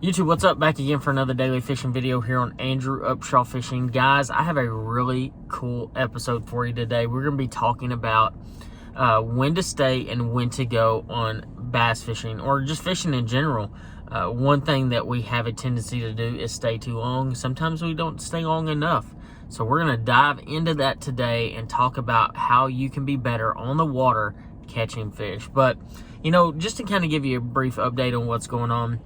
YouTube, what's up? Back again for another daily fishing video here on Andrew Upshaw Fishing. Guys, I have a really cool episode for you today. We're going to be talking about when to stay and when to go on bass fishing or just fishing in general. One thing that we have a tendency to do is stay too long. Sometimes we don't stay long enough. So we're going to dive into that today and talk about how you can be better on the water catching fish. But, you know, just to kind of give you a brief update on what's going on,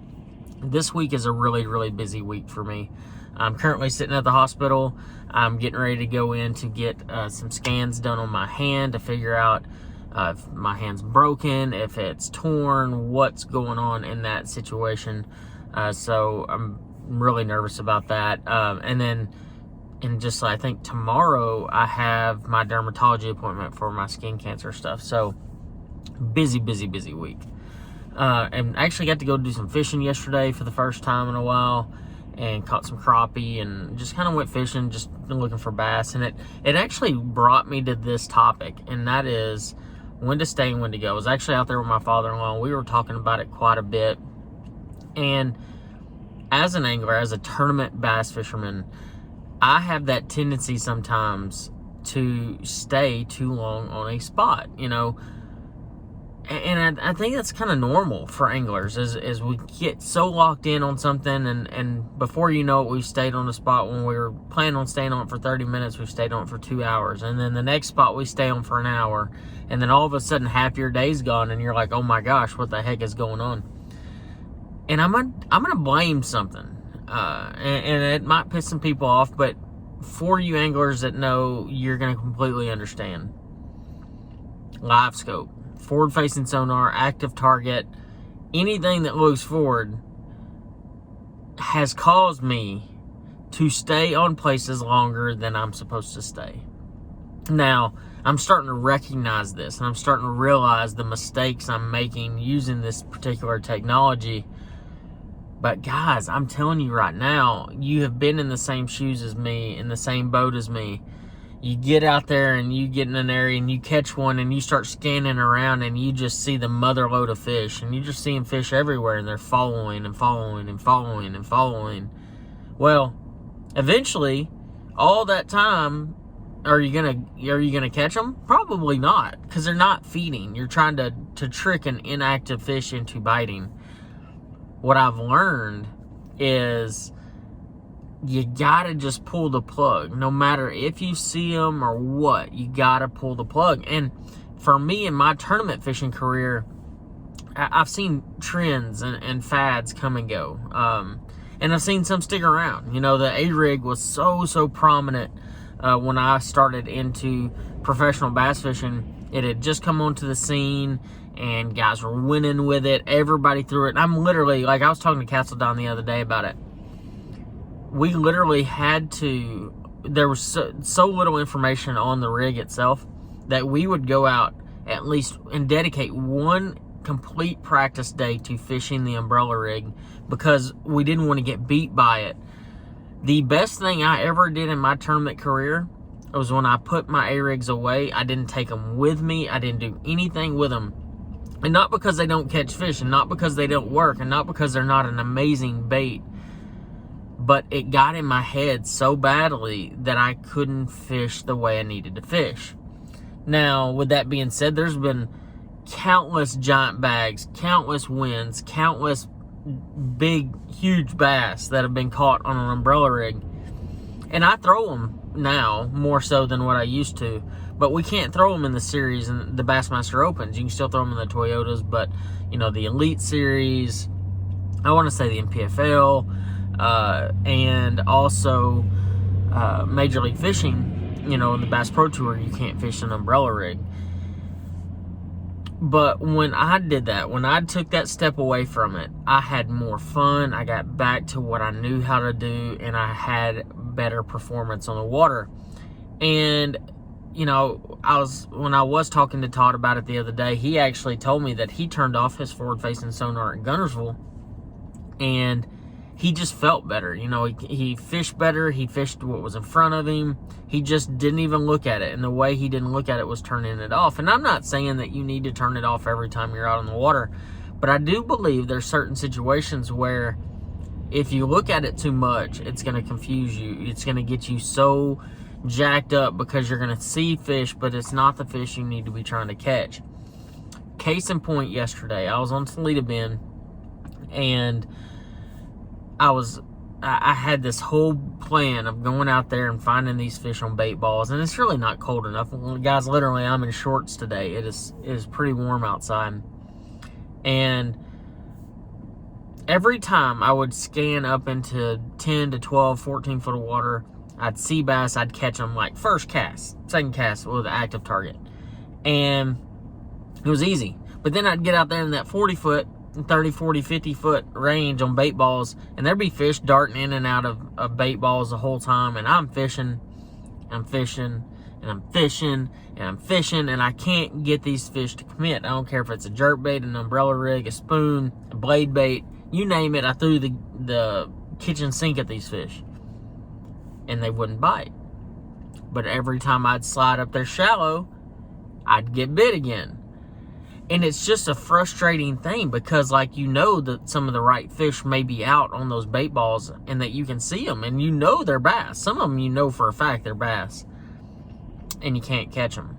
this week is a really busy week for me. I'm currently sitting at the hospital. I'm getting ready to go in to get some scans done on my hand to figure out if my hand's broken, if it's torn, what's going on in that situation. So I'm really nervous about that. And then just I think tomorrow I have my dermatology appointment for my skin cancer stuff. So busy week. And I actually got to go do some fishing yesterday for the first time in a while and caught some crappie and just kind of went fishing, just looking for bass. And it actually brought me to this topic, and that is when to stay and when to go. I was actually out there with my father-in-law, and we were talking about it quite a bit. And as an angler, as a tournament bass fisherman, I have that tendency sometimes to stay too long on a spot, you know. And I think that's kind of normal for anglers as we get so locked in on something, and before you know it, we've stayed on a spot when we were planning on staying on it for 30 minutes, we've stayed on it for 2 hours. And then the next spot we stay on for an hour. And then all of a sudden half your day's gone and you're like, oh my gosh, what the heck is going on? And I'm gonna blame something. And it might piss some people off, but for you anglers that know, you're gonna completely understand. Live scope, forward-facing sonar, active target, anything that looks forward has caused me to stay on places longer than I'm supposed to stay. Now, I'm starting to recognize this, and I'm starting to realize the mistakes I'm making using this particular technology. But guys, I'm telling you right now, you have been in the same shoes as me, in the same boat as me. You get out there and you get in an area and you catch one and you start scanning around and you just see the mother load of fish, and you just see them fish everywhere, and they're following and following and following and following. Well, eventually, all that time, are you gonna catch them? Probably not, because they're not feeding. You're trying to trick an inactive fish into biting. What I've learned is you gotta just pull the plug. No matter if you see them or what, you gotta pull the plug. And for me, in my tournament fishing career, I've seen trends and fads come and go. And I've seen some stick around. You know, the A-rig was so prominent when I started into professional bass fishing. It had just come onto the scene, and guys were winning with it. Everybody threw it. And I'm literally, like, I was talking to Castle Don the other day about it. We literally had to, there was so little information on the rig itself that we would go out at least and dedicate one complete practice day to fishing the umbrella rig because we didn't want to get beat by it. The best thing I ever did in my tournament career was when I put my A-rigs away. I didn't take them with me. I didn't do anything with them. And not because they don't catch fish, and not because they don't work, and not because they're not an amazing bait, but it got in my head so badly that I couldn't fish the way I needed to fish. Now, with that being said, there's been countless giant bags, countless wins, countless big, huge bass that have been caught on an umbrella rig. And I throw them now more so than what I used to, but we can't throw them in the series and the Bassmaster Opens. You can still throw them in the Toyotas, but, you know, the Elite Series, I want to say the MPFL, and also Major League Fishing, you know, in the Bass Pro Tour, you can't fish an umbrella rig. But when I did that, when I took that step away from it, I had more fun. I got back to what I knew how to do, and I had better performance on the water. And, you know, when I was talking to Todd about it the other day, he actually told me that he turned off his forward-facing sonar at Guntersville, and he just felt better. You know, he fished better. He fished what was in front of him. He just didn't even look at it. And the way he didn't look at it was turning it off. And I'm not saying that you need to turn it off every time you're out on the water, but I do believe there's certain situations where if you look at it too much, it's going to confuse you. It's going to get you so jacked up because you're going to see fish, but it's not the fish you need to be trying to catch. Case in point, yesterday, I was on Toledo Bend, and I had this whole plan of going out there and finding these fish on bait balls, and it's really not cold enough. Guys, literally, I'm in shorts today. It is pretty warm outside, and every time I would scan up into 10 to 12, 14 foot of water, I'd see bass, I'd catch them like first cast, second cast with an active target, and it was easy. But then I'd get out there in that 40 foot, 30, 40, 50 foot range on bait balls, and there'd be fish darting in and out of bait balls the whole time, and I'm fishing, and I'm fishing, and I'm fishing, and I'm fishing, and I can't get these fish to commit. I don't care if it's a jerk bait, an umbrella rig, a spoon, a blade bait, you name it. I threw the kitchen sink at these fish, and they wouldn't bite. But every time I'd slide up there shallow, I'd get bit again. And it's just a frustrating thing because, like, you know that some of the right fish may be out on those bait balls and that you can see them and you know they're bass. Some of them you know for a fact they're bass, and you can't catch them.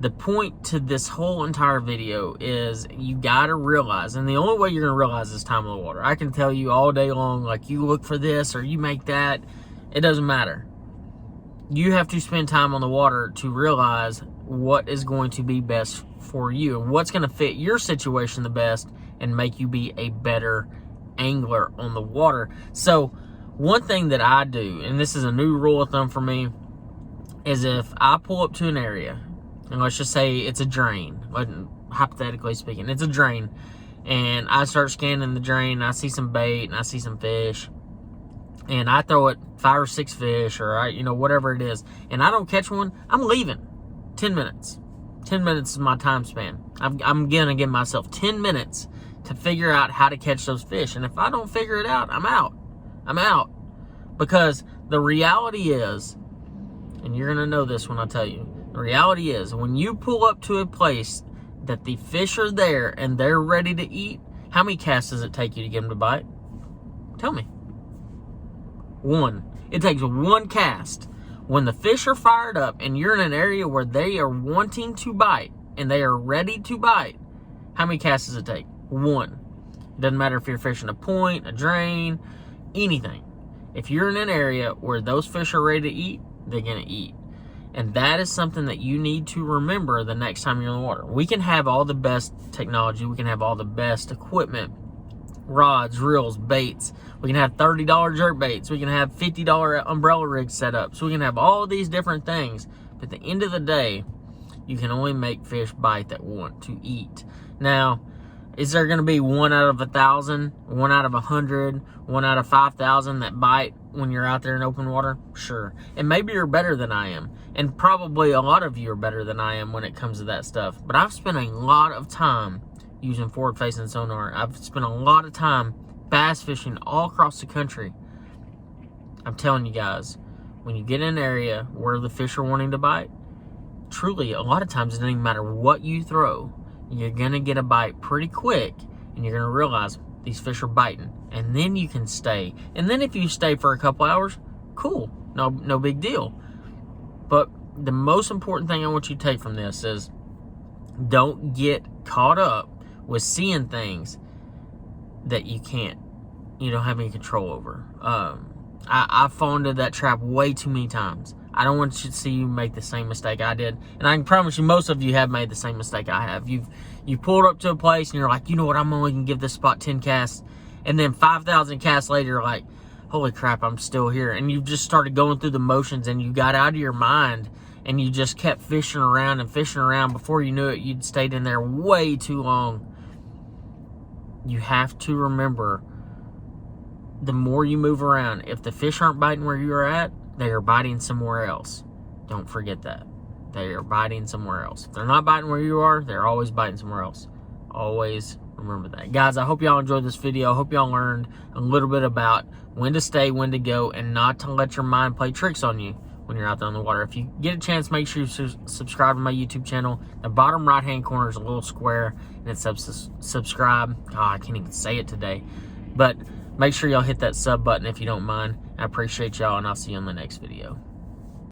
The point to this whole entire video is you got to realize, and the only way you're going to realize is time on the water. I can tell you all day long, like, you look for this or you make that. It doesn't matter. You have to spend time on the water to realize what is going to be best for you and what's going to fit your situation the best and make you be a better angler on the water. So one thing that I do, and this is a new rule of thumb for me, is if I pull up to an area, and let's just say it's a drain, hypothetically speaking, it's a drain, and I start scanning the drain, and I see some bait, and I see some fish, and I throw it 5 or 6 fish, or whatever it is, and I don't catch one, I'm leaving. 10 minutes. 10 minutes is my time span. I'm gonna give myself 10 minutes to figure out how to catch those fish, and if I don't figure it out, I'm out. I'm out. Because the reality is, and you're gonna know this when I tell you, the reality is, when you pull up to a place that the fish are there and they're ready to eat, how many casts does it take you to get them to bite? Tell me. 1. It takes 1 cast. When the fish are fired up and you're in an area where they are wanting to bite and they are ready to bite, how many casts does it take? 1. It doesn't matter if you're fishing a point, a drain, anything. If you're in an area where those fish are ready to eat, they're going to eat. And that is something that you need to remember the next time you're in the water. We can have all the best technology. We can have all the best equipment, rods, reels, baits. We can have $30 jerk baits. We can have $50 umbrella rig set up. So we can have all these different things. But at the end of the day, you can only make fish bite that want to eat. Now, is there going to be 1 out of 1,000, 1 out of 100, 1 out of 5,000 that bite when you're out there in open water? Sure. And maybe you're better than I am. And probably a lot of you are better than I am when it comes to that stuff. But I've spent a lot of time using forward-facing sonar. I've spent a lot of time bass fishing all across the country. I'm telling you guys, when you get in an area where the fish are wanting to bite, truly, a lot of times it doesn't even matter what you throw. You're going to get a bite pretty quick, and you're going to realize these fish are biting. And then you can stay. And then if you stay for a couple hours, cool. No big deal. But the most important thing I want you to take from this is don't get caught up with seeing things that you don't have any control over. I've fallen into that trap way too many times. I don't want you to see you make the same mistake I did. And I can promise you most of you have made the same mistake I have. You pulled up to a place and you're like, you know what, I'm only going to give this spot 10 casts. And then 5,000 casts later, you're like, holy crap, I'm still here. And you just started going through the motions and you got out of your mind and you just kept fishing around and fishing around. Before you knew it, you'd stayed in there way too long. You have to remember, the more you move around, if the fish aren't biting where you are at, they are biting somewhere else. Don't forget that. They are biting somewhere else. If they're not biting where you are, they're always biting somewhere else. Always remember that. Guys, I hope y'all enjoyed this video. I hope y'all learned a little bit about when to stay, when to go, and not to let your mind play tricks on you when you're out there on the water. If you get a chance, make sure you subscribe to my YouTube channel. The bottom right-hand corner is a little square, and it says subscribe. Oh, I can't even say it today. But Make sure y'all hit that sub button if you don't mind. I appreciate y'all, and I'll see you on the next video.